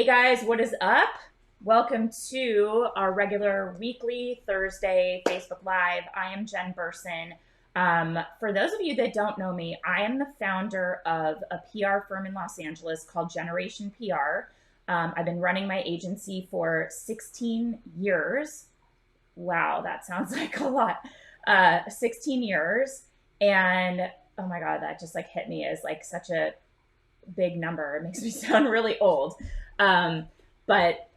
Hey guys, what is up? Welcome to our regular weekly Thursday Facebook Live. I am Jen Burson. For those of you that don't know me, I am the founder of a PR firm in Los Angeles called Generation PR. I've been running my agency for 16 years. Wow, that sounds like a lot. 16 years. And oh my God, that just like hit me as like such a big number. It makes me sound really old. Um, but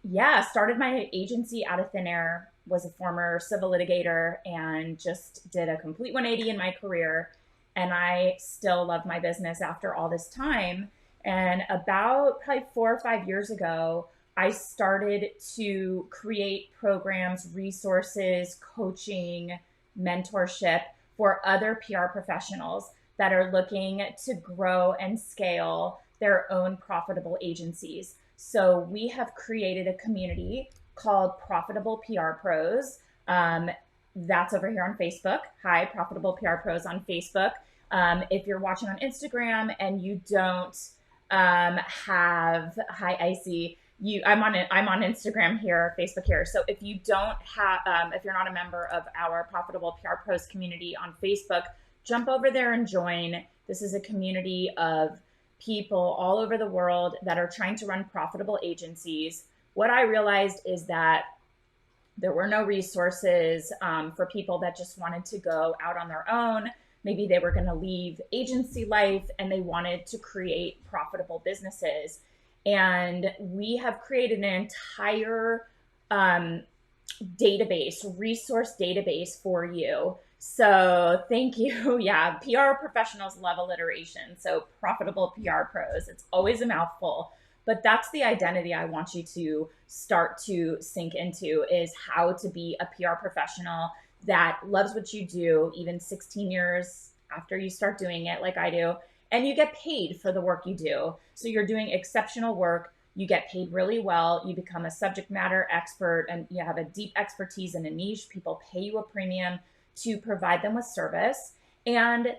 yeah, started my agency out of thin air, was a former civil litigator, and just did a complete 180 in my career. And I still love my business after all this time. And about probably 4 or 5 years ago, I started to create programs, resources, coaching, mentorship for other PR professionals that are looking to grow and scale their own profitable agencies. So we have created a community called Profitable PR Pros. That's over here on Facebook. Hi, Profitable PR Pros on Facebook. If you're watching on Instagram and you don't have, hi Icy, I'm on Instagram here, Facebook here. So if you don't have, if you're not a member of our Profitable PR Pros community on Facebook, jump over there and join. This is a community of people all over the world that are trying to run profitable agencies. What I realized is that there were no resources for people that just wanted to go out on their own. Maybe they were going to leave agency life and they wanted to create profitable businesses. And we have created an entire resource database for you. So thank you. Yeah, PR professionals love alliteration. So Profitable PR Pros. It's always a mouthful, but that's the identity I want you to start to sink into, is how to be a PR professional that loves what you do, even 16 years after you start doing it like I do, and you get paid for the work you do. So you're doing exceptional work. You get paid really well. You become a subject matter expert and you have a deep expertise in a niche. People pay you a premium to provide them with service, and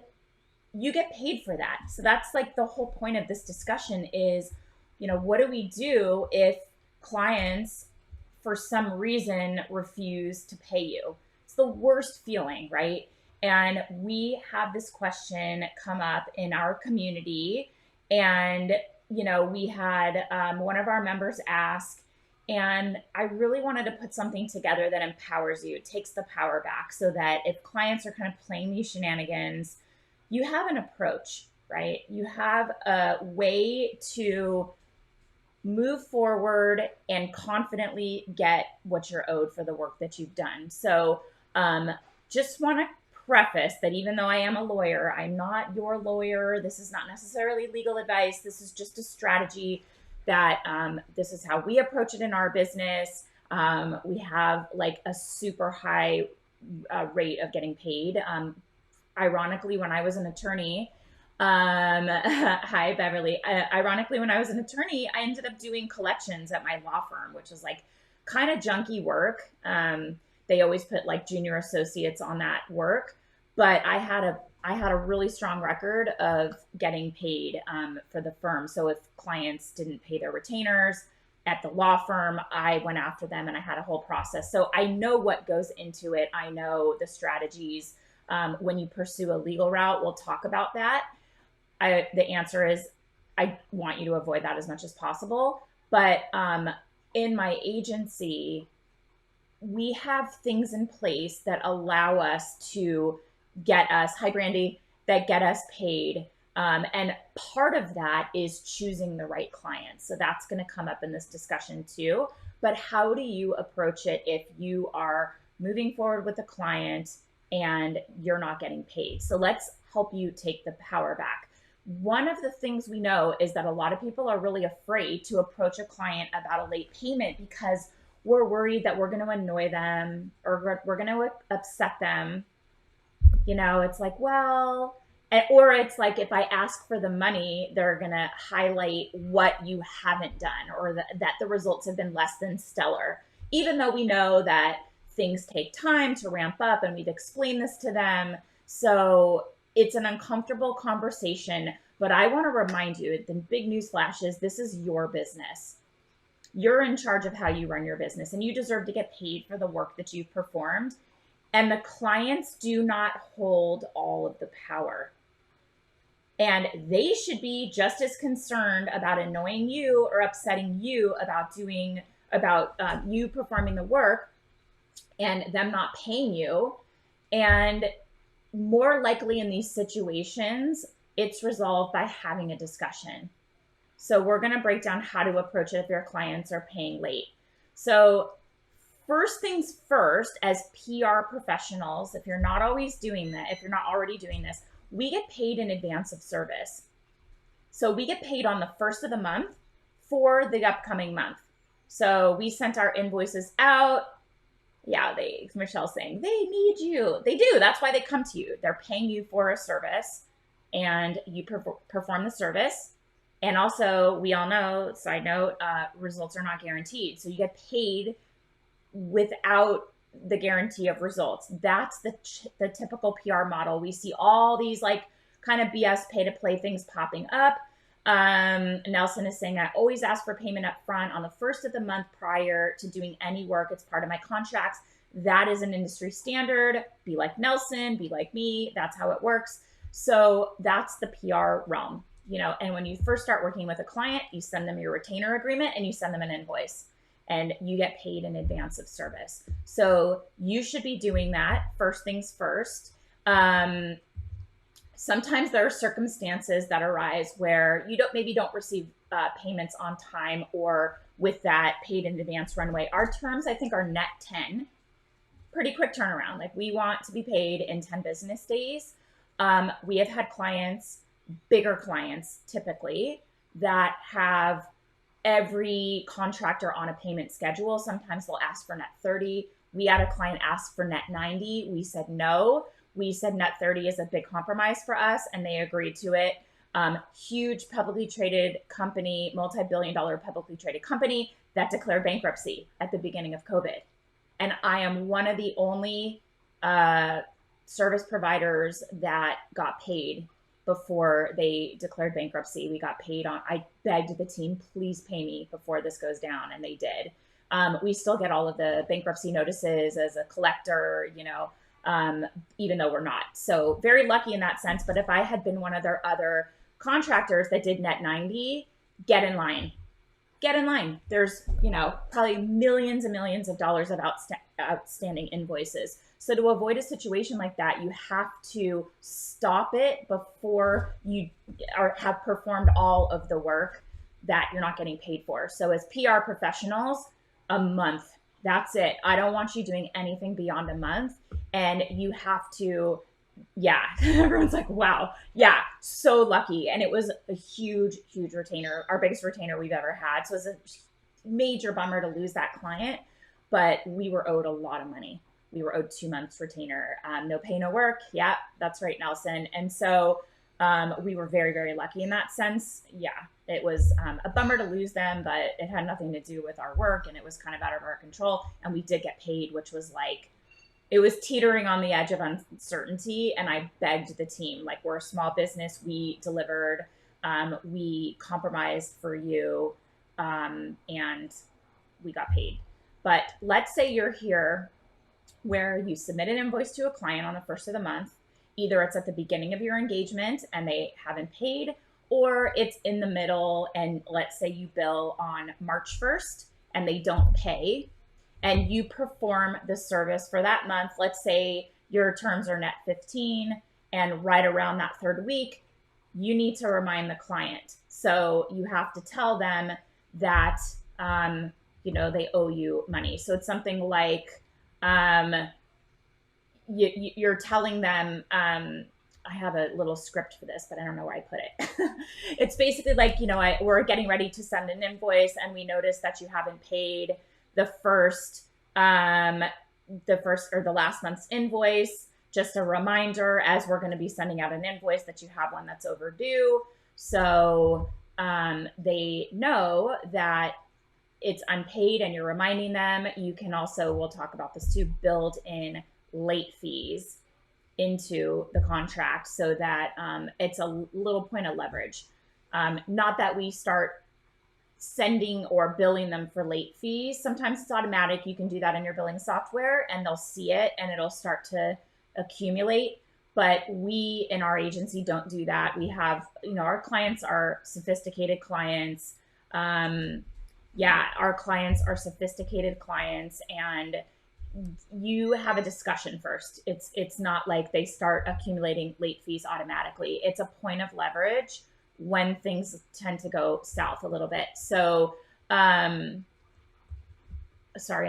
you get paid for that. So that's like the whole point of this discussion is, what do we do if clients for some reason refuse to pay you? It's the worst feeling, right? And we have this question come up in our community, and we had one of our members ask, and I really wanted to put something together that empowers you, takes the power back, so that if clients are kind of playing these shenanigans, you have an approach, right? You have a way to move forward and confidently get what you're owed for the work that you've done. So just want to preface that even though I am a lawyer, I'm not your lawyer. This is not necessarily legal advice. This is just a strategy that this is how we approach it in our business. We have like a super high rate of getting paid. Ironically, when I was an attorney, hi Beverly. Ironically, when I was an attorney, I ended up doing collections at my law firm, which was like kind of junky work. They always put like junior associates on that work, but I had a really strong record of getting paid for the firm. So if clients didn't pay their retainers at the law firm, I went after them, and I had a whole process. So I know what goes into it. I know the strategies. When you pursue a legal route, we'll talk about that. The answer is I want you to avoid that as much as possible. But in my agency, we have things in place that allow us to get us, hi Brandy, that get us paid. And part of that is choosing the right clients. So that's going to come up in this discussion too. But how do you approach it if you are moving forward with a client and you're not getting paid? So let's help you take the power back. One of the things we know is that a lot of people are really afraid to approach a client about a late payment because we're worried that we're going to annoy them or we're going to upset them. It's like, well, or it's like if I ask for the money, they're going to highlight what you haven't done, or that the results have been less than stellar, even though we know that things take time to ramp up and we've explained this to them. So it's an uncomfortable conversation, but I want to remind you, the big news flash is this is your business. You're in charge of how you run your business, and you deserve to get paid for the work that you've performed. And the clients do not hold all of the power. And they should be just as concerned about annoying you or upsetting you about you performing the work and them not paying you. And more likely in these situations, it's resolved by having a discussion. So we're going to break down how to approach it if your clients are paying late. So first things first, as PR professionals, if you're not always doing that, if you're not already doing this, we get paid in advance of service. So we get paid on the first of the month for the upcoming month. So we sent our invoices out. Yeah, Michelle's saying they need you. They do. That's why they come to you. They're paying you for a service, and you perform the service. And also, we all know, side note, results are not guaranteed. So you get paid without the guarantee of results. That's the typical PR model. We see all these like kind of BS pay to play things popping up. Nelson is saying, I always ask for payment up front on the first of the month prior to doing any work. It's part of my contracts. That is an industry standard. Be like Nelson, be like me. That's how it works. So that's the PR realm, and when you first start working with a client, you send them your retainer agreement and you send them an invoice, and you get paid in advance of service. So you should be doing that first things first. Sometimes there are circumstances that arise where you don't receive payments on time or with that paid in advance runway. Our terms, I think, are net 10. Pretty quick turnaround. Like, we want to be paid in 10 business days. We have had clients, bigger clients typically, that have every contractor on a payment schedule. Sometimes they'll ask for net 30. We had a client ask for net 90. We said no. We said net 30 is a big compromise for us, and they agreed to it. Huge publicly traded company, multi-billion-dollar publicly traded company that declared bankruptcy at the beginning of COVID. And I am one of the only service providers that got paid before they declared bankruptcy. We got paid I begged the team, please pay me before this goes down, and they did. We still get all of the bankruptcy notices as a collector, even though we're not. So very lucky in that sense. But if I had been one of their other contractors that did net 90, get in line. Get in line. There's, probably millions and millions of dollars of outstanding invoices. So to avoid a situation like that, you have to stop it before you have performed all of the work that you're not getting paid for. So as PR professionals, a month, that's it. I don't want you doing anything beyond a month. And you have to, everyone's like, wow, so lucky. And it was a huge, huge retainer, our biggest retainer we've ever had. So it was a major bummer to lose that client, but we were owed a lot of money. We were owed 2 months retainer, no pay, no work. Yeah, that's right, Nelson. And so we were very, very lucky in that sense. Yeah, it was a bummer to lose them, but it had nothing to do with our work, and it was kind of out of our control. And we did get paid, which was like, it was teetering on the edge of uncertainty. And I begged the team, like, we're a small business. We delivered, we compromised for you, and we got paid. But let's say you're here where you submit an invoice to a client on the first of the month. Either it's at the beginning of your engagement and they haven't paid, or it's in the middle, and let's say you bill on March 1st and they don't pay, and you perform the service for that month. Let's say your terms are net 15, and right around that third week, you need to remind the client. So you have to tell them that, they owe you money. So it's something like, you're telling them, I have a little script for this, but I don't know where I put it. It's basically like, we're getting ready to send an invoice, and we notice that you haven't paid the first or the last month's invoice. Just a reminder, as we're going to be sending out an invoice, that you have one that's overdue. So they know that it's unpaid, and you're reminding them. You can also, we'll talk about this too, build in late fees into the contract so that it's a little point of leverage. Not that we start sending or billing them for late fees. Sometimes it's automatic. You can do that in your billing software and they'll see it and it'll start to accumulate. But we in our agency don't do that. We have, our clients are sophisticated clients. Our clients are sophisticated clients, and you have a discussion first. It's not like they start accumulating late fees automatically. It's a point of leverage when things tend to go south a little bit. So, sorry,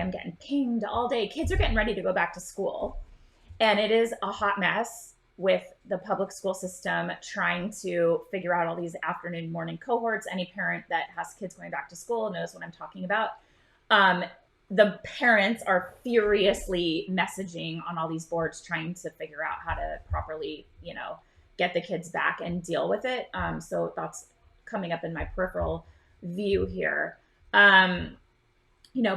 I'm getting pinged all day. Kids are getting ready to go back to school, and it is a hot mess with the public school system trying to figure out all these afternoon, morning cohorts. Any parent that has kids going back to school knows what I'm talking about. The parents are furiously messaging on all these boards trying to figure out how to properly, get the kids back and deal with it. So that's coming up in my peripheral view here.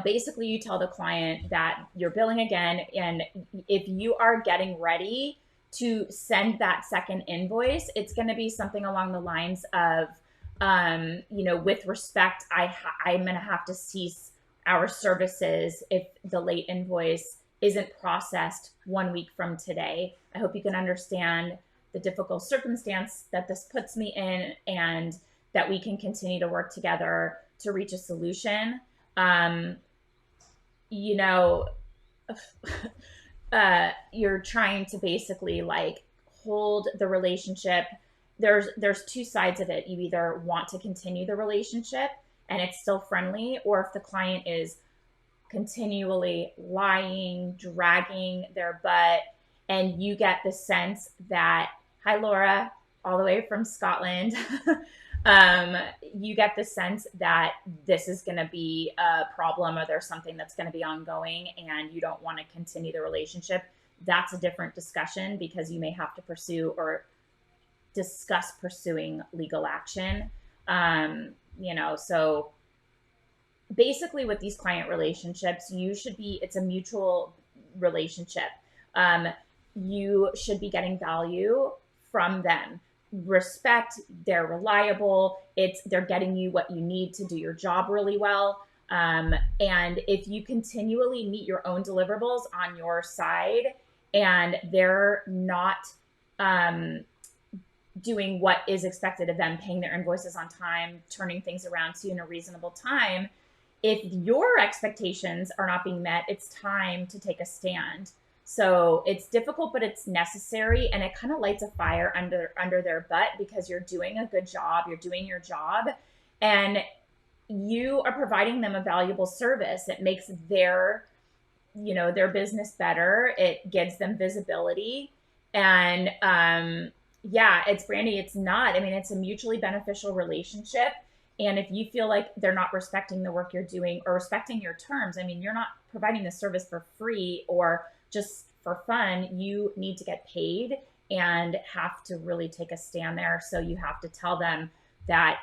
Basically you tell the client that you're billing again, and if you are getting ready to send that second invoice, it's going to be something along the lines of, with respect, I'm going to have to cease our services if the late invoice isn't processed 1 week from today. I hope you can understand the difficult circumstance that this puts me in, and that we can continue to work together to reach a solution. You're trying to basically hold the relationship. There's two sides of it. You either want to continue the relationship and it's still friendly, or if the client is continually lying, dragging their butt, and you get the sense that, hi Laura, all the way from Scotland, you get the sense that this is going to be a problem, or there's something that's going to be ongoing and you don't want to continue the relationship. That's a different discussion, because you may have to pursue or discuss pursuing legal action. So basically with these client relationships, it's a mutual relationship. You should be getting value from them. Respect, they're reliable, they're getting you what you need to do your job really well. And if you continually meet your own deliverables on your side and they're not doing what is expected of them, paying their invoices on time, turning things around to you in a reasonable time, if your expectations are not being met, it's time to take a stand. So it's difficult, but it's necessary, and it kind of lights a fire under their butt, because you're doing a good job, you're doing your job, and you are providing them a valuable service. It makes their business better. It gives them visibility, and it's Brandy. It's not. It's a mutually beneficial relationship. And if you feel like they're not respecting the work you're doing or respecting your terms, you're not providing the service for free or just for fun. You need to get paid and have to really take a stand there. So you have to tell them that,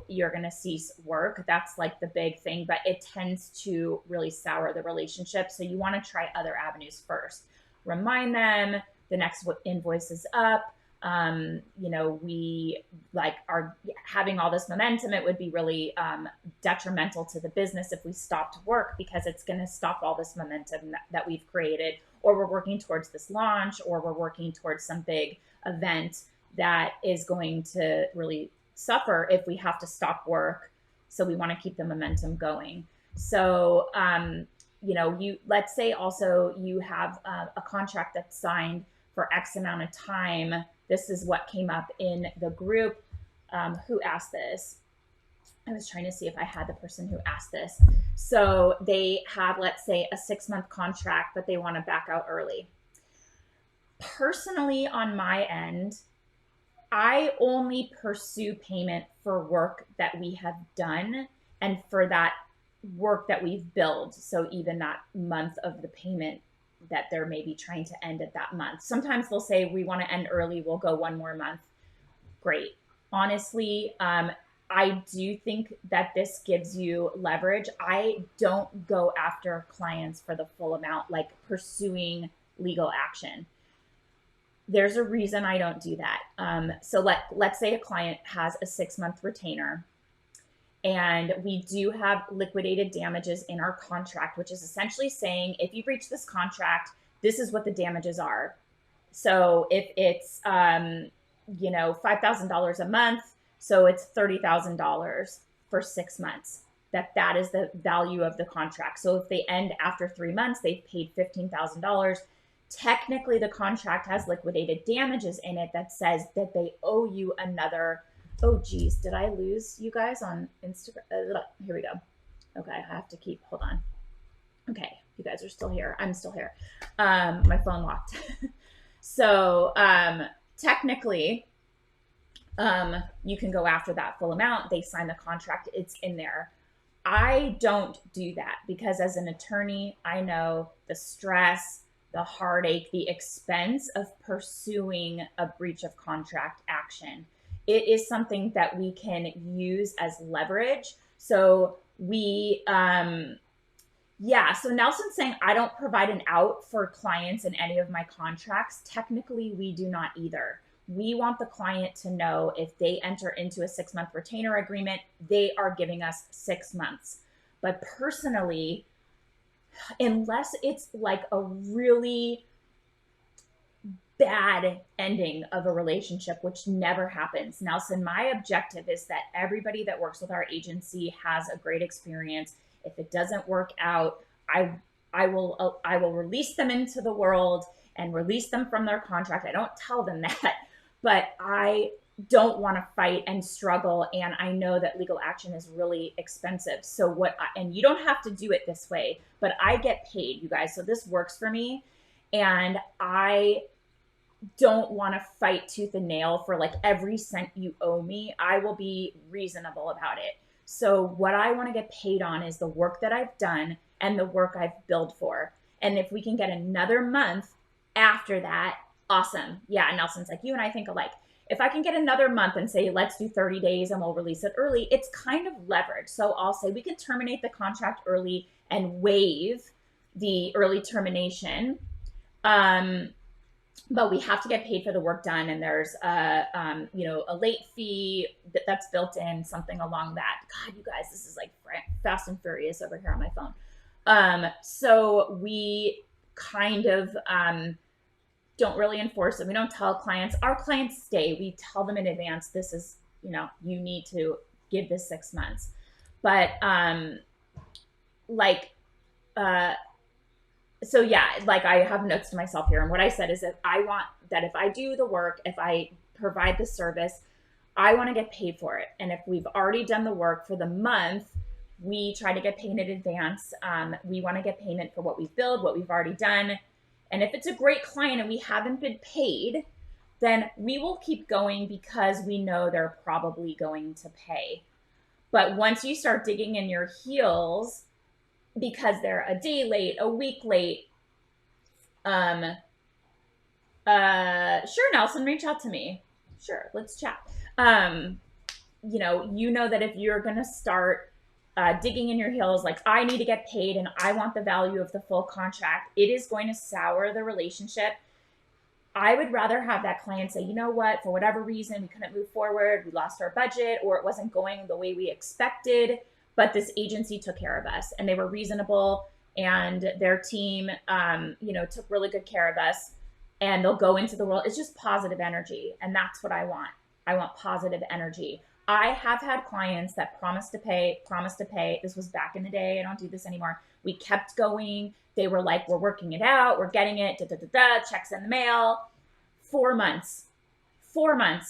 you're going to cease work. That's the big thing, but it tends to really sour the relationship. So you want to try other avenues first. Remind them the next invoice is up. We are having all this momentum. It would be really detrimental to the business if we stopped work, because it's going to stop all this momentum that we've created, or we're working towards this launch, or we're working towards some big event that is going to really suffer if we have to stop work. So we want to keep the momentum going. So, let's say also you have a contract that's signed for X amount of time. This is what came up in the group. Who asked this? I was trying to see if I had the person who asked this. So they have, let's say, a 6-month contract, but they want to back out early. Personally, on my end, I only pursue payment for work that we have done and for that work that we've billed. So even that month of the payment that they're maybe trying to end at that month. Sometimes they'll say, we want to end early, we'll go one more month. Great. Honestly, I do think that this gives you leverage. I don't go after clients for the full amount, pursuing legal action. There's a reason I don't do that. So let's say a client has a 6-month retainer, And we do have liquidated damages in our contract, which is essentially saying if you breach this contract, this is what the damages are. So if it's, $5,000 a month, so it's $30,000 for 6 months. That is the value of the contract. So if they end after 3 months, they've paid $15,000. Technically, the contract has liquidated damages in it that says that they owe you another. Oh, geez, did I lose you guys on Instagram? Here we go. Okay, I have to keep. Hold on. Okay, you guys are still here. I'm still here. My phone locked. So technically, you can go after that full amount. They sign the contract. It's in there. I don't do that because as an attorney, I know the stress, the heartache, the expense of pursuing a breach of contract action. It is something that we can use as leverage. So so Nelson's saying I don't provide an out for clients in any of my contracts. Technically, we do not either. We want the client to know if they enter into a 6-month retainer agreement, they are giving us 6 months. But personally, unless it's like a really bad ending of a relationship, which never happens. Nelson, my objective is that everybody that works with our agency has a great experience. If it doesn't work out, I will release them into the world and release them from their contract. I don't tell them that, but I don't want to fight and struggle. And I know that legal action is really expensive. So and you don't have to do it this way, but I get paid, you guys. So this works for me. And I don't want to fight tooth and nail for like every cent you owe me. I will be reasonable about it. So what I want to get paid on is the work that I've done and the work I've billed for. And if we can get another month after that, awesome. Yeah, Nelson's like, you and I think alike. If I can get another month and say, let's do 30 days and we'll release it early, it's kind of leverage. So I'll say we can terminate the contract early and waive the early termination. But we have to get paid for the work done. And there's a late fee that's built in, something along that. God, you guys, this is like fast and furious over here on my phone. So we kind of don't really enforce it. We don't tell clients. Our clients stay. We tell them in advance, this is, you need to give this 6 months. But so yeah, like I have notes to myself here. And what I said is that I want that if I do the work, if I provide the service, I want to get paid for it. And if we've already done the work for the month, we try to get paid in advance. We want to get payment for what we've billed, what we've already done. And if it's a great client and we haven't been paid, then we will keep going because we know they're probably going to pay. But once you start digging in your heels because they're a day late, a week late, sure, Nelson, reach out to me. Sure, let's chat. You know that if you're going to start digging in your heels, like I need to get paid and I want the value of the full contract, it is going to sour the relationship. I would rather have that client say, you know what, for whatever reason, we couldn't move forward, we lost our budget, or it wasn't going the way we expected, but this agency took care of us and they were reasonable and their team, took really good care of us, and they'll go into the world. It's just positive energy. And that's what I want. I want positive energy. I have had clients that promised to pay. This was back in the day. I don't do this anymore. We kept going. They were like, we're working it out. We're getting it. Checks in the mail. 4 months,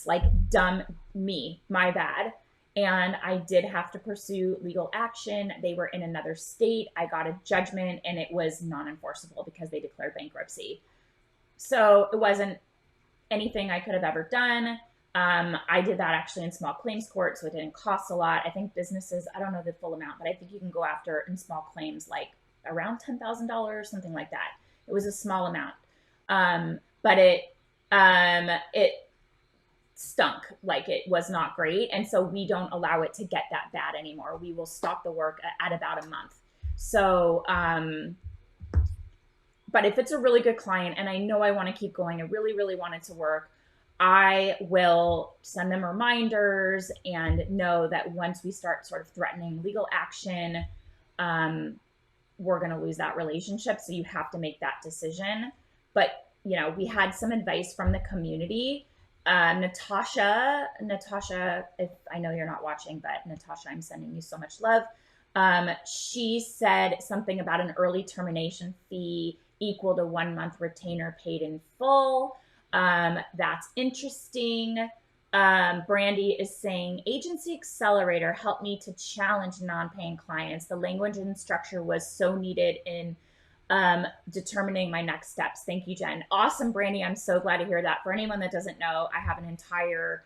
like dumb me, my bad. And I did have to pursue legal action. They were in another state. I got a judgment and it was non-enforceable because they declared bankruptcy. So it wasn't anything I could have ever done. I did that actually in small claims court, so it didn't cost a lot. I think businesses, I don't know the full amount, but I think you can go after in small claims like around $10,000, something like that. It was a small amount. But it stunk, like it was not great. And so we don't allow it to get that bad anymore. We will stop the work at about a month. So, but if it's a really good client and I know I want to keep going, I really, really want it to work, I will send them reminders and know that once we start sort of threatening legal action, we're going to lose that relationship. So you have to make that decision. But, we had some advice from the community. Natasha, if I know you're not watching, but Natasha, I'm sending you so much love. She said something about an early termination fee equal to 1 month retainer paid in full. That's interesting. Brandy is saying, Agency Accelerator helped me to challenge non-paying clients. The language and structure was so needed in determining my next steps. Thank you, Jen. Awesome, Brandy. I'm so glad to hear that. For anyone that doesn't know, I have an entire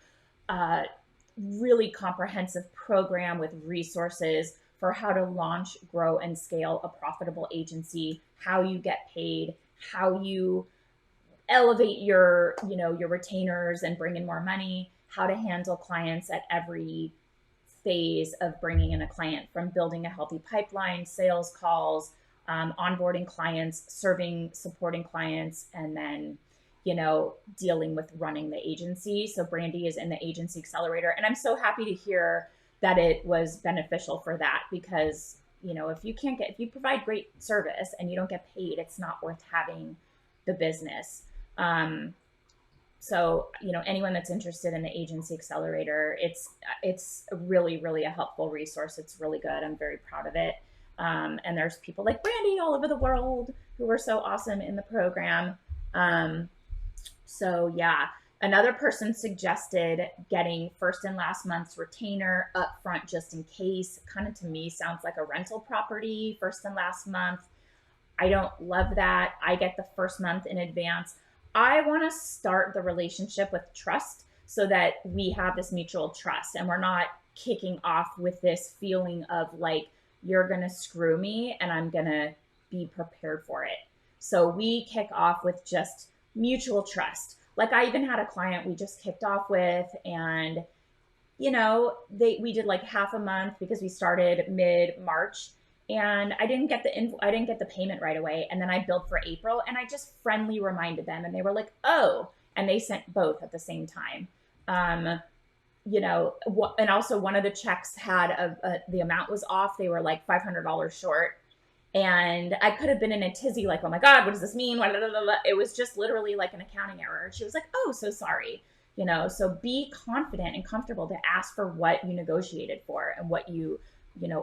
really comprehensive program with resources for how to launch, grow, and scale a profitable agency, how you get paid, how you elevate your retainers and bring in more money, how to handle clients at every phase of bringing in a client, from building a healthy pipeline, sales calls, onboarding clients, supporting clients, and then dealing with running the agency. So Brandy is in the Agency Accelerator, and I'm so happy to hear that it was beneficial for that, because if you provide great service and you don't get paid, it's not worth having the business. So anyone that's interested in the Agency Accelerator, it's really, really a helpful resource. It's really good. I'm very proud of it. And there's people like Brandy all over the world who are so awesome in the program. So yeah, another person suggested getting first and last month's retainer up front just in case. Kind of, to me, sounds like a rental property, first and last month. I don't love that. I get the first month in advance. I want to start the relationship with trust so that we have this mutual trust and we're not kicking off with this feeling of like, you're going to screw me and I'm going to be prepared for it. So we kick off with just mutual trust. Like, I even had a client we just kicked off with, and we did like half a month because we started mid-March, and I didn't get the payment right away, and then I billed for April, and I just friendly reminded them, and they were like, oh, and they sent both at the same time. And also one of the checks had the amount was off. They were like $500 short. And I could have been in a tizzy, like, oh my God, what does this mean? It was just literally like an accounting error. She was like, oh, so sorry. So be confident and comfortable to ask for what you negotiated for and what you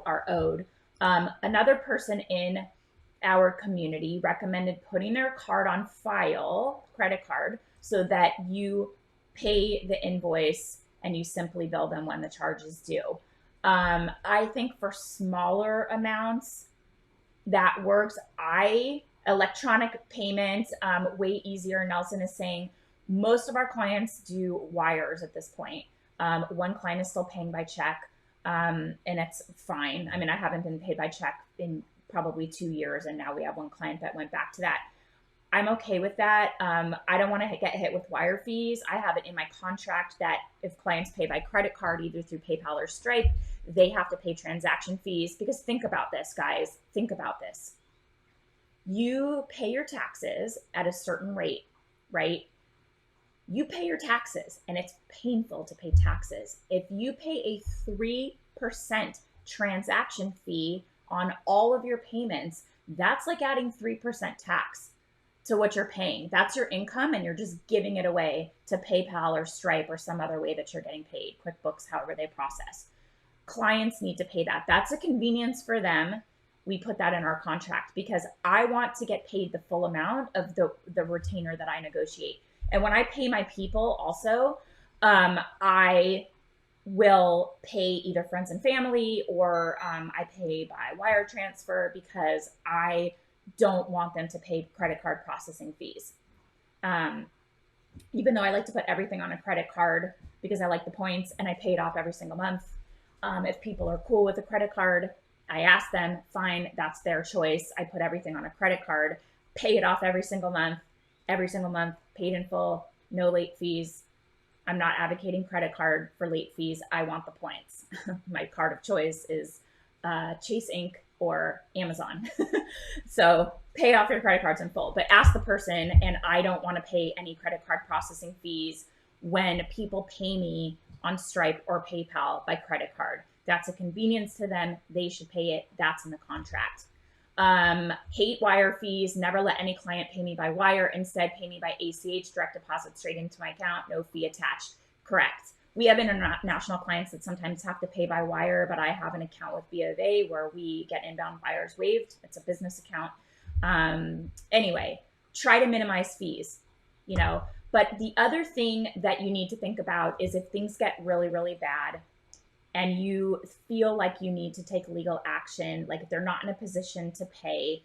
are owed. Another person in our community recommended putting their card on file, credit card, so that you pay the invoice and you simply bill them when the charge is due. I think for smaller amounts, that works. Electronic payments, way easier. Nelson is saying most of our clients do wires at this point. One client is still paying by check, and it's fine. I mean, I haven't been paid by check in probably 2 years, and now we have one client that went back to that. I'm okay with that. I don't want to get hit with wire fees. I have it in my contract that if clients pay by credit card, either through PayPal or Stripe, they have to pay transaction fees. Because think about this, guys. Think about this. You pay your taxes at a certain rate, right? You pay your taxes, and it's painful to pay taxes. If you pay a 3% transaction fee on all of your payments, that's like adding 3% tax to what you're paying. That's your income, and you're just giving it away to PayPal or Stripe or some other way that you're getting paid, QuickBooks, however they process. Clients need to pay that. That's a convenience for them. We put that in our contract because I want to get paid the full amount of the retainer that I negotiate. And when I pay my people also, I will pay either friends and family, or I pay by wire transfer, because I don't want them to pay credit card processing fees. Even though I like to put everything on a credit card because I like the points and I pay it off every single month. If people are cool with a credit card, I ask them, fine, that's their choice. I put everything on a credit card, pay it off every single month, paid in full, no late fees. I'm not advocating credit card for late fees. I want the points. My card of choice is Chase Inc. or Amazon. So pay off your credit cards in full, but ask the person, and I don't want to pay any credit card processing fees when people pay me on Stripe or PayPal by credit card. That's a convenience to them. They should pay it. That's in the contract. Hate wire fees. Never let any client pay me by wire. Instead, pay me by ACH, direct deposit straight into my account. No fee attached. Correct. We have international clients that sometimes have to pay by wire, but I have an account with BofA where we get inbound wires waived. It's a business account. Anyway, try to minimize fees, you know. But the other thing that you need to think about is if things get really, really bad and you feel like you need to take legal action, like if they're not in a position to pay,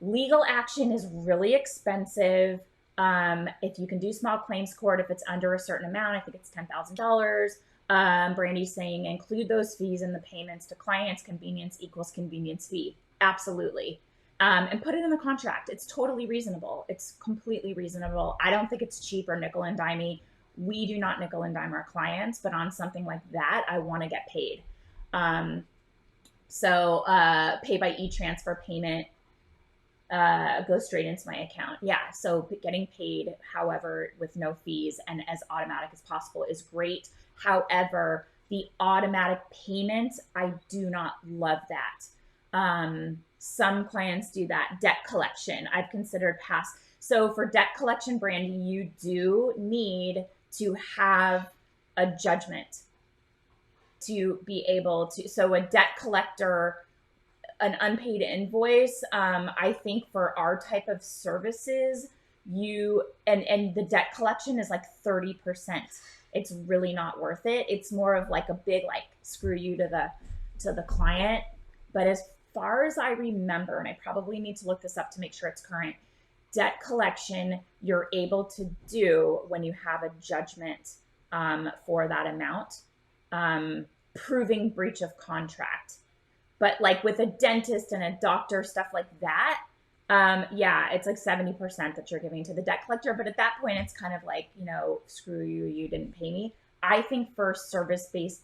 legal action is really expensive. If you can do small claims court, if it's under a certain amount, I think it's $10,000. Brandy's saying include those fees in the payments to clients. Convenience equals convenience fee. Absolutely. And put it in the contract. It's totally reasonable. It's completely reasonable. I don't think it's cheap or nickel and dimey. We do not nickel and dime our clients, but on something like that, I want to get paid. So pay by e-transfer payment goes straight into my account. Yeah, so getting paid, however, with no fees and as automatic as possible is great. However, the automatic payment, I do not love that. Some clients do that. Debt collection, I've considered past. So for debt collection, Brandy, you do need to have a judgment to be able to. So a debt collector, an unpaid invoice, I think for our type of services, and the debt collection is like 30%. It's really not worth it. It's more of like a big, like, screw you to the client. But as far as I remember, and I probably need to look this up to make sure it's current, debt collection you're able to do when you have a judgment for that amount, proving breach of contract. But like with a dentist and a doctor, stuff like that, yeah, it's like 70% that you're giving to the debt collector. But at that point, it's kind of like, you know, screw you, you didn't pay me. I think for service-based,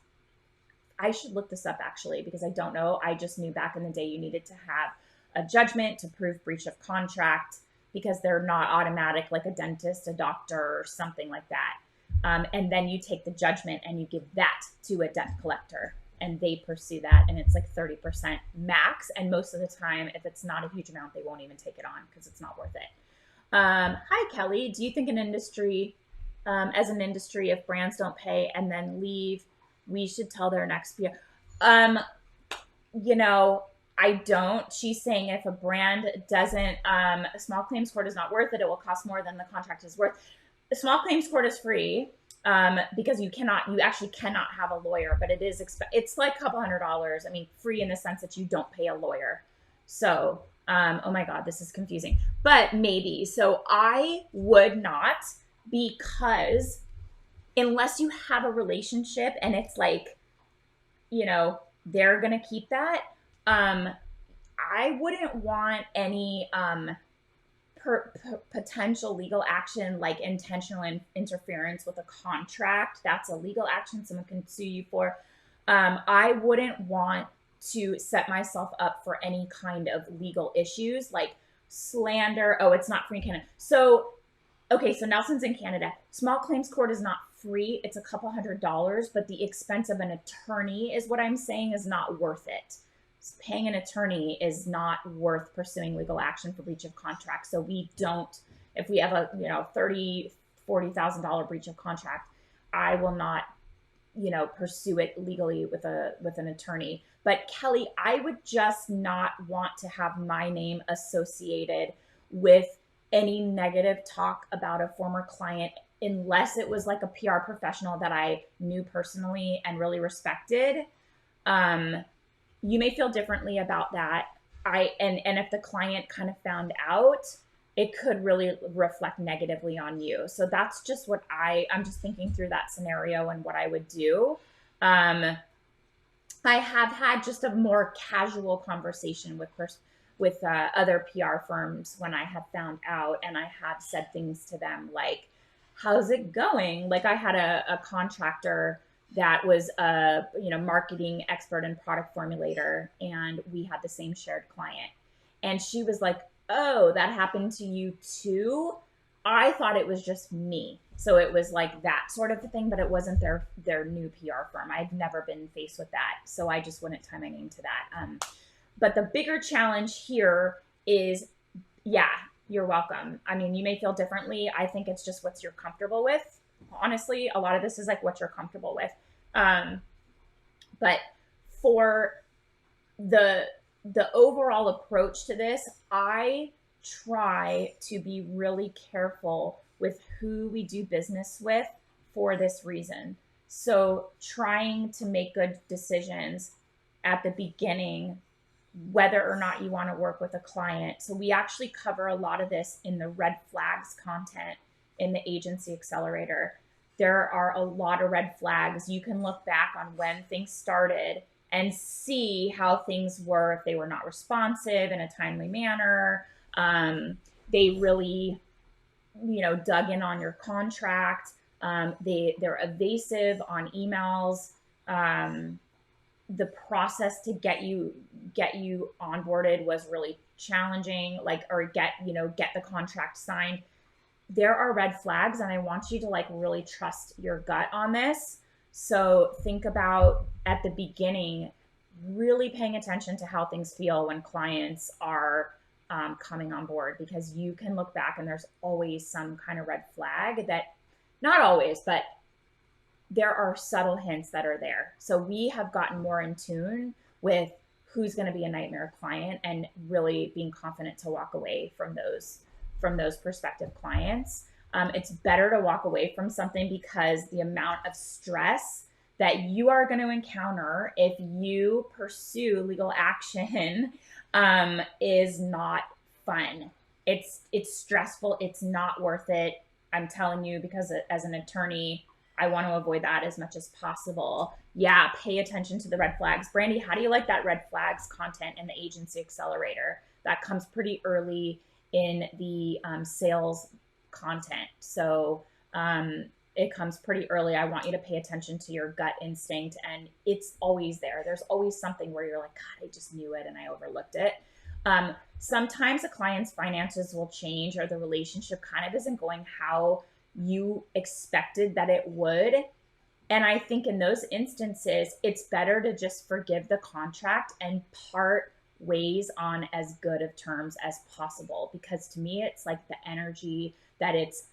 I should look this up actually, because I don't know. I just knew back in the day you needed to have a judgment to prove breach of contract because they're not automatic like a dentist, a doctor, or something like that. And then you take the judgment and you give that to a debt collector and they pursue that. And it's like 30% max. And most of the time, if it's not a huge amount, they won't even take it on because it's not worth it. Hi, Kelly. Do you think an industry, as an industry, if brands don't pay and then leave, we should tell their next PR? You know, I don't. She's saying if a brand doesn't, a small claims court is not worth it. It will cost more than the contract is worth. The small claims court is free because you actually cannot have a lawyer, but it's like a couple $100. I mean, free in the sense that you don't pay a lawyer. So, oh my God, this is confusing, but maybe. So I would not, because unless you have a relationship and it's like, you know, they're going to keep that. I wouldn't want any potential legal action like intentional interference with a contract. That's a legal action someone can sue you for. I wouldn't want to set myself up for any kind of legal issues like slander. Oh, it's not free in Canada. So, okay, so Nelson's in Canada. Small claims court is not free. It's a couple $100, but the expense of an attorney is what I'm saying is not worth it. Paying an attorney is not worth pursuing legal action for breach of contract. So we don't, if we have a, you know, $30,000, $40,000 breach of contract, I will not, you know, pursue it legally with an attorney. But Kelly, I would just not want to have my name associated with any negative talk about a former client unless it was like a PR professional that I knew personally and really respected. You may feel differently about that. And if the client kind of found out, it could really reflect negatively on you. So that's just what I'm just thinking through that scenario and what I would do. I have had just a more casual conversation with other PR firms when I have found out, and I have said things to them like, how's it going? Like I had a contractor that was a marketing expert and product formulator, and we had the same shared client. And she was like, oh, that happened to you too? I thought it was just me. So it was like that sort of a thing, but it wasn't their new PR firm. I've never been faced with that. So I just wouldn't tie my name to that. But the bigger challenge here is, yeah, you're welcome. I mean, you may feel differently. I think it's just what you're comfortable with. Honestly, a lot of this is like what you're comfortable with. But for the overall approach to this, I try to be really careful with who we do business with for this reason. So trying to make good decisions at the beginning, whether or not you want to work with a client. So we actually cover a lot of this in the red flags content in the agency accelerator. There are a lot of red flags. You can look back on when things started and see how things were, if they were not responsive in a timely manner. They really, dug in on your contract. They're evasive on emails. The process to get you onboarded was really challenging, or get the contract signed. There are red flags, and I want you to really trust your gut on this. So think about at the beginning, really paying attention to how things feel when clients are coming on board, because you can look back and there's always some kind of red flag that, not always, but there are subtle hints that are there. So we have gotten more in tune with who's going to be a nightmare client, and really being confident to walk away from those prospective clients. It's better to walk away from something, because the amount of stress that you are going to encounter if you pursue legal action is not fun. It's stressful. It's not worth it. I'm telling you, because as an attorney, I want to avoid that as much as possible. Yeah, pay attention to the red flags. Brandy, how do you like that red flags content in the agency accelerator? That comes pretty early in the sales content. So it comes pretty early. I want you to pay attention to your gut instinct, and it's always there. There's always something where you're like, God, I just knew it and I overlooked it. Sometimes a client's finances will change, or the relationship kind of isn't going how you expected that it would. And I think in those instances, it's better to just forgive the contract and part ways on as good of terms as possible, because to me, it's like the energy that it's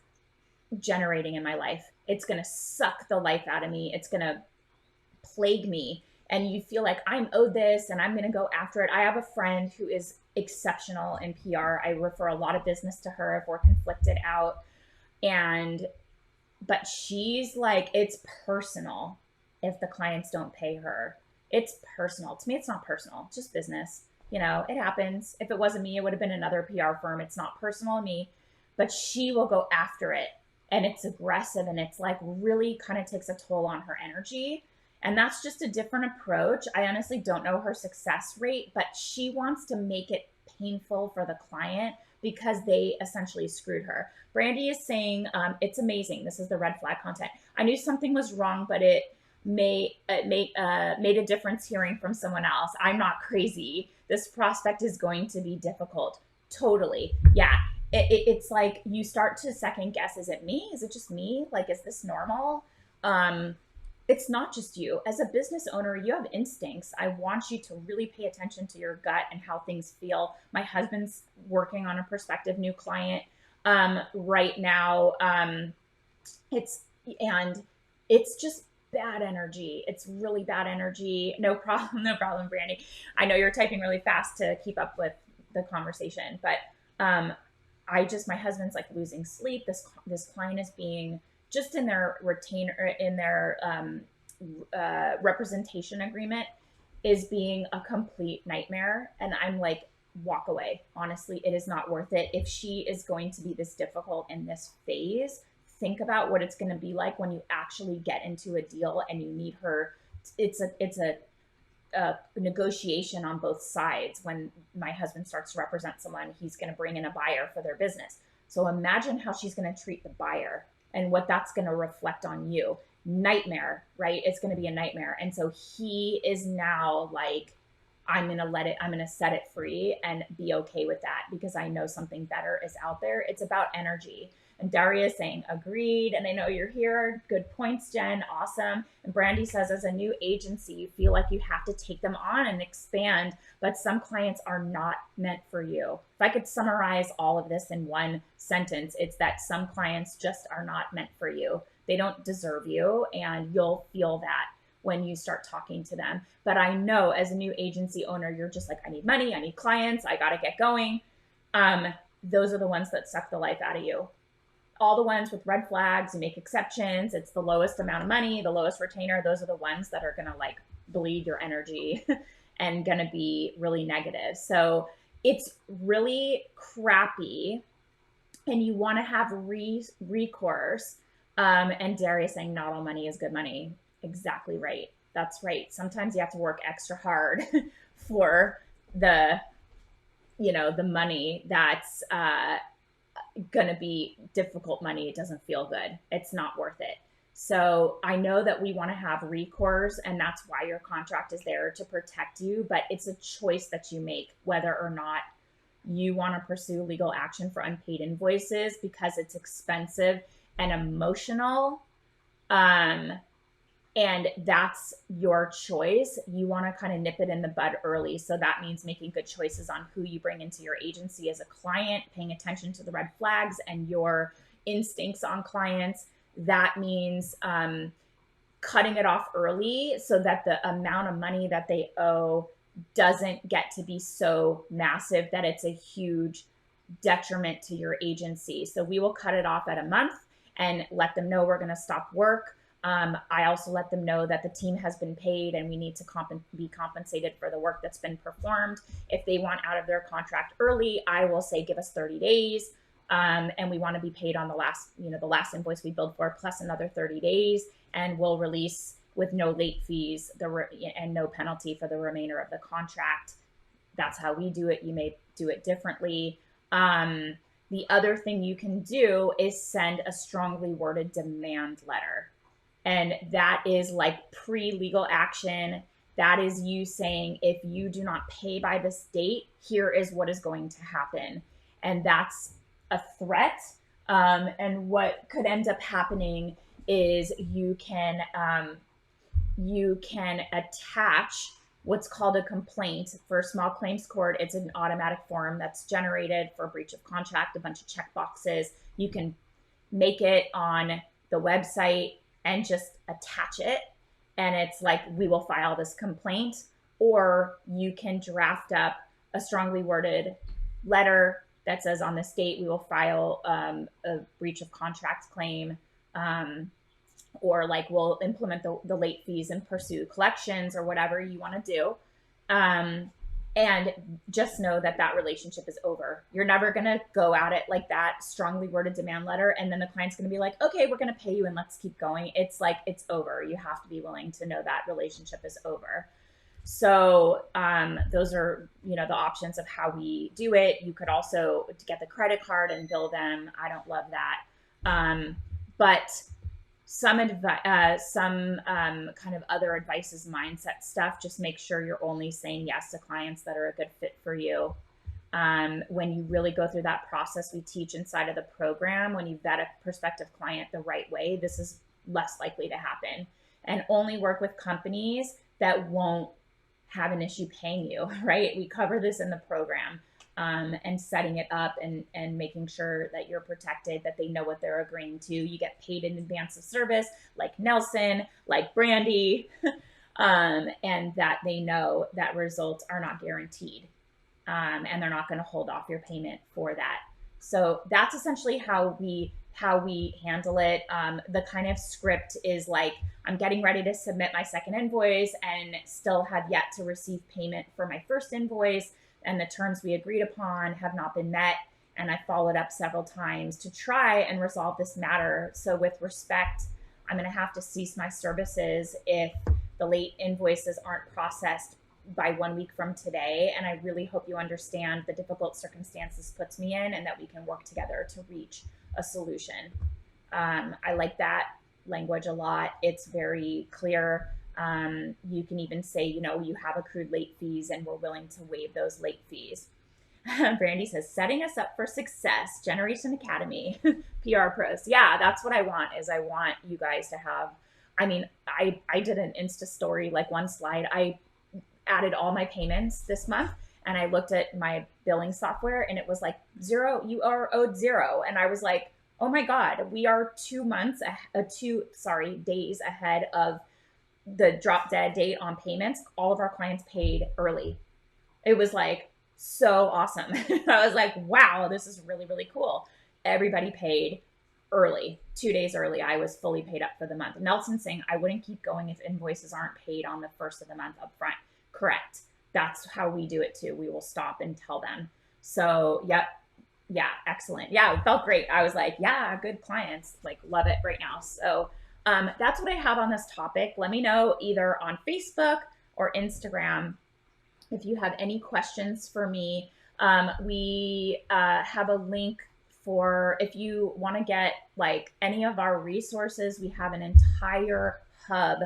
generating in my life. It's going to suck the life out of me. It's going to plague me. And you feel like I'm owed this and I'm going to go after it. I have a friend who is exceptional in PR. I refer a lot of business to her if we're conflicted out. But she's like, it's personal if the clients don't pay her. It's personal. To me, it's not personal. It's just business. It happens. If it wasn't me, it would have been another PR firm. It's not personal to me, but she will go after it. And it's aggressive, and it's really kind of takes a toll on her energy. And that's just a different approach. I honestly don't know her success rate, but she wants to make it painful for the client because they essentially screwed her. Brandy is saying, it's amazing. This is the red flag content. I knew something was wrong, but it made a difference hearing from someone else. I'm not crazy. This prospect is going to be difficult. Totally. Yeah. It's like you start to second guess. Is it me? Is it just me? Is this normal? It's not just you. As a business owner, you have instincts. I want you to really pay attention to your gut and how things feel. My husband's working on a prospective new client right now. It's just bad energy. It's really bad energy. No problem, Brandy. I know you're typing really fast to keep up with the conversation, but my husband's losing sleep. This client is being, just in their retainer, in their representation agreement, is being a complete nightmare. And I'm like, walk away. Honestly, it is not worth it. If she is going to be this difficult in this phase, think about what it's going to be like when you actually get into a deal and you need her. It's a negotiation on both sides. When my husband starts to represent someone, he's going to bring in a buyer for their business. So imagine how she's going to treat the buyer and what that's going to reflect on you. Nightmare, right? It's going to be a nightmare. And so he is now like, I'm going to set it free and be okay with that, because I know something better is out there. It's about energy. And Daria is saying, agreed. And I know you're here. Good points, Jen. Awesome. And Brandy says, as a new agency, you feel like you have to take them on and expand, but some clients are not meant for you. If I could summarize all of this in one sentence, it's that some clients just are not meant for you. They don't deserve you, and you'll feel that when you start talking to them. But I know as a new agency owner, you're just like, I need money, I need clients, I got to get going. Those are the ones that suck the life out of you. All the ones with red flags, you make exceptions, it's the lowest amount of money, the lowest retainer. Those are the ones that are going to like bleed your energy and going to be really negative. So it's really crappy, and you want to have recourse. And Darius saying not all money is good money. Exactly right. That's right. Sometimes you have to work extra hard for the, the money that's going to be difficult money. It doesn't feel good. It's not worth it. So I know that we want to have recourse, and that's why your contract is there to protect you, but it's a choice that you make whether or not you want to pursue legal action for unpaid invoices, because it's expensive and emotional. And that's your choice. You want to kind of nip it in the bud early. So that means making good choices on who you bring into your agency as a client, paying attention to the red flags and your instincts on clients. That means cutting it off early so that the amount of money that they owe doesn't get to be so massive that it's a huge detriment to your agency. So we will cut it off at a month and let them know we're going to stop work. I also let them know that the team has been paid and we need to be compensated for the work that's been performed. If they want out of their contract early, I will say, give us 30 days. And we want to be paid on the last invoice we billed for, plus another 30 days. And we'll release with no late fees and no penalty for the remainder of the contract. That's how we do it. You may do it differently. The other thing you can do is send a strongly worded demand letter. And that is like pre-legal action. That is you saying, if you do not pay by this date, here is what is going to happen. And that's a threat. And what could end up happening is you can attach what's called a complaint. For small claims court, it's an automatic form that's generated for breach of contract, a bunch of check boxes. You can make it on the website and just attach it. And it's like, we will file this complaint. Or you can draft up a strongly worded letter that says, on this date, we will file a breach of contract claim. Or like, we'll implement the late fees and pursue collections, or whatever you want to do. And just know that that relationship is over. You're never going to go at it like that strongly worded demand letter, and then the client's going to be like, okay, we're going to pay you and let's keep going. It's like, it's over. You have to be willing to know that relationship is over. So those are, the options of how we do it. You could also get the credit card and bill them. I don't love that. But some kind of other advice is mindset stuff. Just make sure you're only saying yes to clients that are a good fit for you. When you really go through that process we teach inside of the program, when you vet a prospective client the right way, this is less likely to happen. And only work with companies that won't have an issue paying you, right? We cover this in the program. And setting it up and making sure that you're protected, that they know what they're agreeing to. You get paid in advance of service, like Nelson, like Brandy, and that they know that results are not guaranteed, and they're not going to hold off your payment for that. So that's essentially how we handle it. The kind of script is like, I'm getting ready to submit my second invoice and still have yet to receive payment for my first invoice, and the terms we agreed upon have not been met. And I followed up several times to try and resolve this matter. So with respect, I'm going to have to cease my services if the late invoices aren't processed by 1 week from today. And I really hope you understand the difficult circumstances puts me in, and that we can work together to reach a solution. I like that language a lot. It's very clear. You can even say, you have accrued late fees and we're willing to waive those late fees. Brandy says, setting us up for success, Generation Academy, PR pros. Yeah, that's what I want is I want you guys to have, I mean, I did an Insta story, like one slide. I added all my payments this month and I looked at my billing software and it was like zero, you are owed zero. And I was like, oh my God, we are 2 months, days ahead of the drop dead date on payments. All of our clients paid early. It was like so awesome. I was like, wow, this is really, really cool. Everybody paid early, 2 days early. I was fully paid up for the month. Nelson's saying I wouldn't keep going if invoices aren't paid on the first of the month up front. Correct. That's how we do it too. We will stop and tell them. So, yep. Yeah, excellent. Yeah, it felt great. I was like, yeah, good clients. Like, love it right now. So, that's what I have on this topic. Let me know either on Facebook or Instagram if you have any questions for me. We have a link for if you want to get like any of our resources. We have an entire hub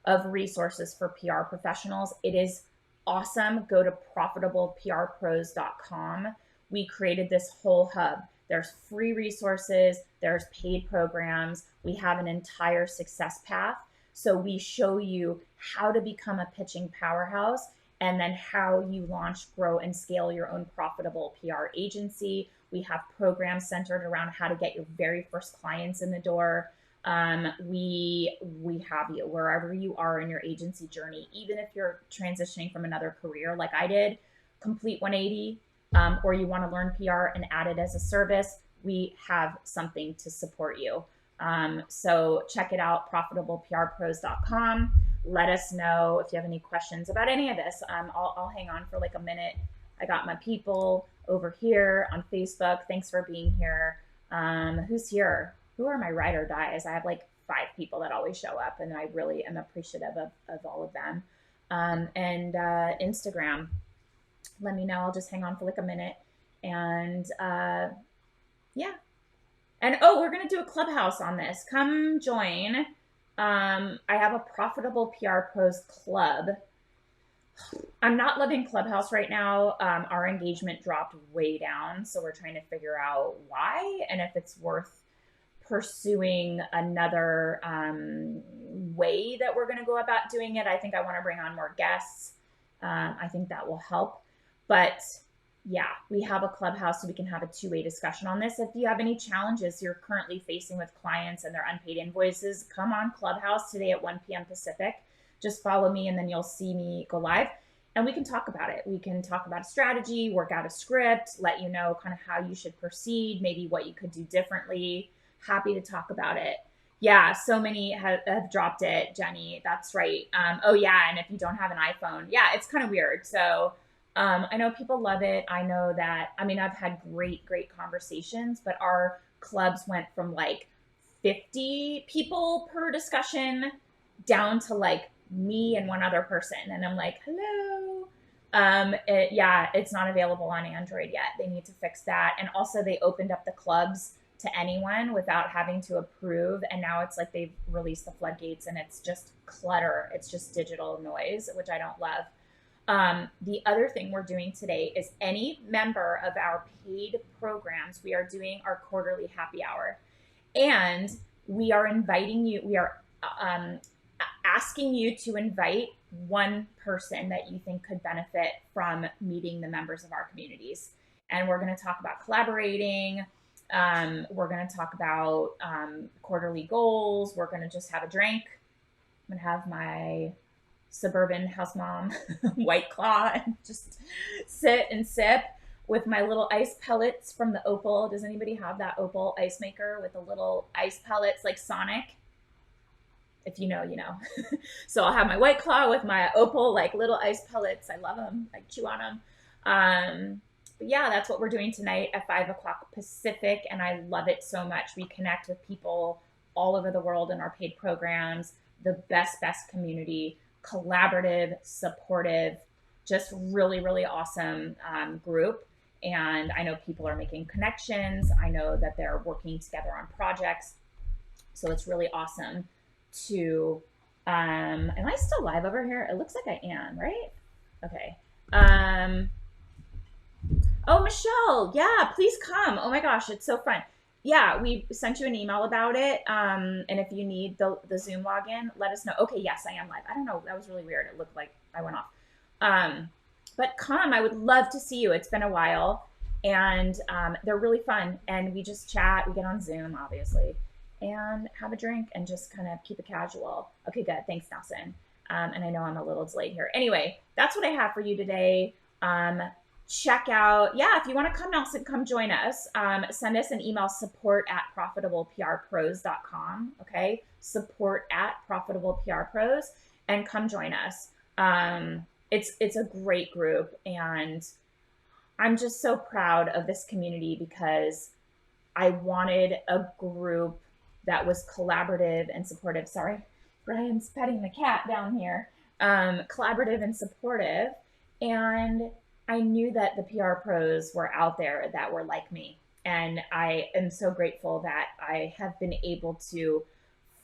of resources for PR professionals. It is awesome. Go to profitableprpros.com. We created this whole hub. There's free resources, there's paid programs. We have an entire success path. So we show you how to become a pitching powerhouse and then how you launch, grow, and scale your own profitable PR agency. We have programs centered around how to get your very first clients in the door. We have you wherever you are in your agency journey, even if you're transitioning from another career like I did, complete 180, or you want to learn PR and add it as a service, we have something to support you. So check it out, profitableprpros.com. Let us know if you have any questions about any of this. I'll hang on for like a minute. I got my people over here on Facebook. Thanks for being here. Who's here? Who are my ride or dies? I have like 5 people that always show up, and I really am appreciative of all of them. And Instagram, let me know. I'll just hang on for like a minute. And yeah. And oh, we're going to do a clubhouse on this. Come join. I have a Profitable PR Pros Club. I'm not loving Clubhouse right now. Our engagement dropped way down, so we're trying to figure out why and if it's worth pursuing another way that we're going to go about doing it. I think I want to bring on more guests. I think that will help. But yeah, we have a Clubhouse so we can have a 2-way discussion on this. If you have any challenges you're currently facing with clients and their unpaid invoices, come on Clubhouse today at 1 p.m. Pacific. Just follow me and then you'll see me go live and we can talk about it. We can talk about a strategy, work out a script, let you know kind of how you should proceed, maybe what you could do differently. Happy to talk about it. Yeah, so many have dropped it, Jenny. That's right. Oh yeah, and if you don't have an iPhone, yeah, it's kind of weird. So I know people love it. I know that, I mean, I've had great conversations, but our clubs went from like 50 people per discussion down to like me and one other person. And I'm like, hello. It's not available on Android yet. They need to fix that. And also they opened up the clubs to anyone without having to approve. And now it's like they've released the floodgates and it's just clutter. It's just digital noise, which I don't love. The other thing we're doing today is any member of our paid programs, we are doing our quarterly happy hour. And we are inviting you, we are asking you to invite one person that you think could benefit from meeting the members of our communities. And we're going to talk about collaborating. We're going to talk about quarterly goals. We're going to just have a drink. I'm going to have my suburban house mom White Claw and just sit and sip with my little ice pellets from the Opal. Does anybody have that Opal ice maker with the little ice pellets like Sonic? If you know, you know. So I'll have my White Claw with my Opal like little ice pellets. I love them. I chew on them. But yeah, that's what we're doing tonight at 5 o'clock Pacific, and I love it so much. We connect with people all over the world in our paid programs, the best community, collaborative, supportive, just really awesome group. And I know people are making connections. I know that they're working together on projects. So it's really awesome to, am I still live over here? It looks like I am, right? Okay. Oh, Michelle, yeah, please come. Oh my gosh, it's so fun. Yeah, we sent you an email about it. And if you need the Zoom login, let us know. Okay, yes, I am live. I don't know. That was really weird. It looked like I went off. Um, but come, I would love to see you. It's been a while, and they're really fun. And we just chat. We get on Zoom, obviously, and have a drink and just kind of keep it casual. Okay, good. Thanks, Nelson. And I know I'm a little delayed here. Anyway, that's what I have for you today. Check out, yeah, if you want to come, Nelson, come join us. Send us an email, support@profitableprpros.com. Okay, support@profitableprpros, and come join us. It's a great group, and I'm just so proud of this community because I wanted a group that was collaborative and supportive. Sorry, Brian's petting the cat down here. Collaborative and supportive. And I knew that the PR pros were out there that were like me. And I am so grateful that I have been able to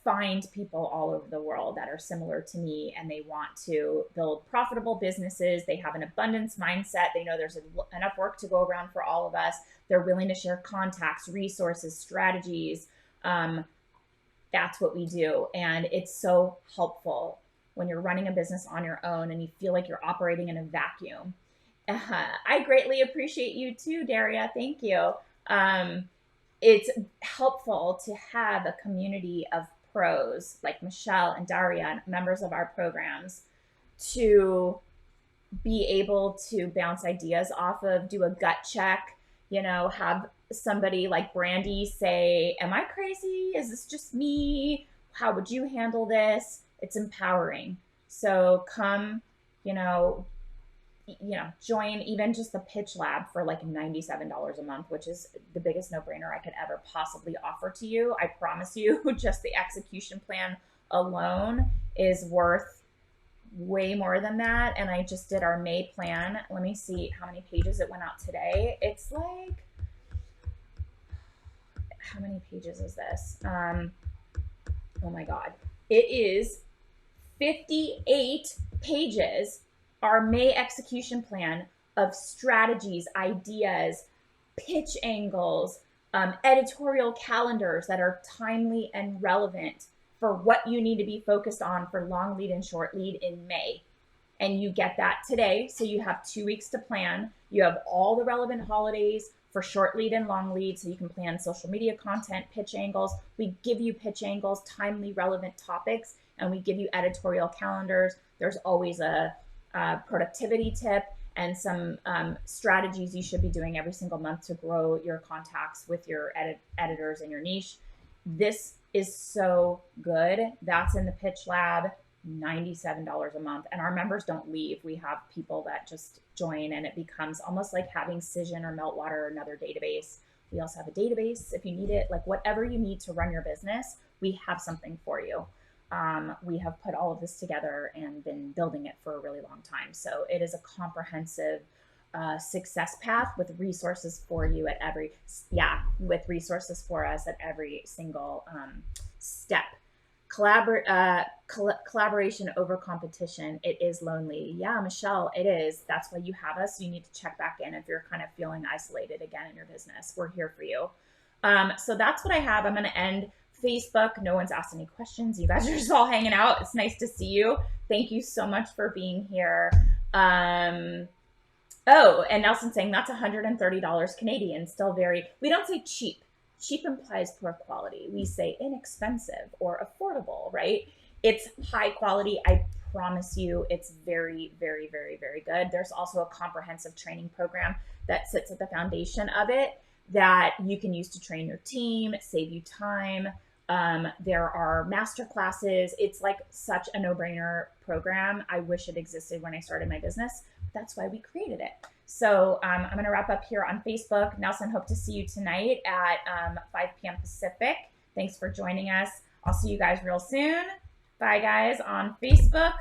find people all over the world that are similar to me, and they want to build profitable businesses. They have an abundance mindset. They know there's enough work to go around for all of us. They're willing to share contacts, resources, strategies. That's what we do. And it's so helpful when you're running a business on your own and you feel like you're operating in a vacuum. I greatly appreciate you too, Daria. Thank you. It's helpful to have a community of pros like Michelle and Daria, members of our programs, to be able to bounce ideas off of, do a gut check, have somebody like Brandy say, am I crazy? Is this just me? How would you handle this? It's empowering. So come, join even just the pitch lab for like $97 a month, which is the biggest no-brainer I could ever possibly offer to you. I promise you, just the execution plan alone is worth way more than that. And I just did our May plan. Let me see how many pages it went out today. It's like, how many pages is this? Oh my God. It is 58 pages, our May execution plan of strategies, ideas, pitch angles, editorial calendars that are timely and relevant for what you need to be focused on for long lead and short lead in May. And you get that today. So you have 2 weeks to plan. You have all the relevant holidays for short lead and long lead, so you can plan social media content, pitch angles. We give you pitch angles, timely, relevant topics, and we give you editorial calendars. There's always a productivity tip and some strategies you should be doing every single month to grow your contacts with your editors in your niche. This is so good. That's in the Pitch Lab, $97 a month. And our members don't leave. We have people that just join, and it becomes almost like having Cision or Meltwater or another database. We also have a database if you need it. Like whatever you need to run your business, we have something for you. We have put all of this together and been building it for a really long time. So it is a comprehensive success path with resources for you at with resources for us at every single step. Collaboration over competition. It is lonely. Yeah, Michelle, it is. That's why you have us. You need to check back in if you're kind of feeling isolated again in your business. We're here for you. So that's what I have. I'm going to end Facebook. No one's asked any questions. You guys are just all hanging out. It's nice to see you. Thank you so much for being here. Oh, and Nelson saying that's $130 Canadian. Still we don't say cheap. Cheap implies poor quality. We say inexpensive or affordable, right? It's high quality. I promise you it's very, very, very, very good. There's also a comprehensive training program that sits at the foundation of it that you can use to train your team, save you time. There are master classes. It's like such a no-brainer program. I wish it existed when I started my business. That's why we created it. So I'm going to wrap up here on Facebook. Nelson, hope to see you tonight at 5 p.m. Pacific. Thanks for joining us. I'll see you guys real soon. Bye, guys, on Facebook.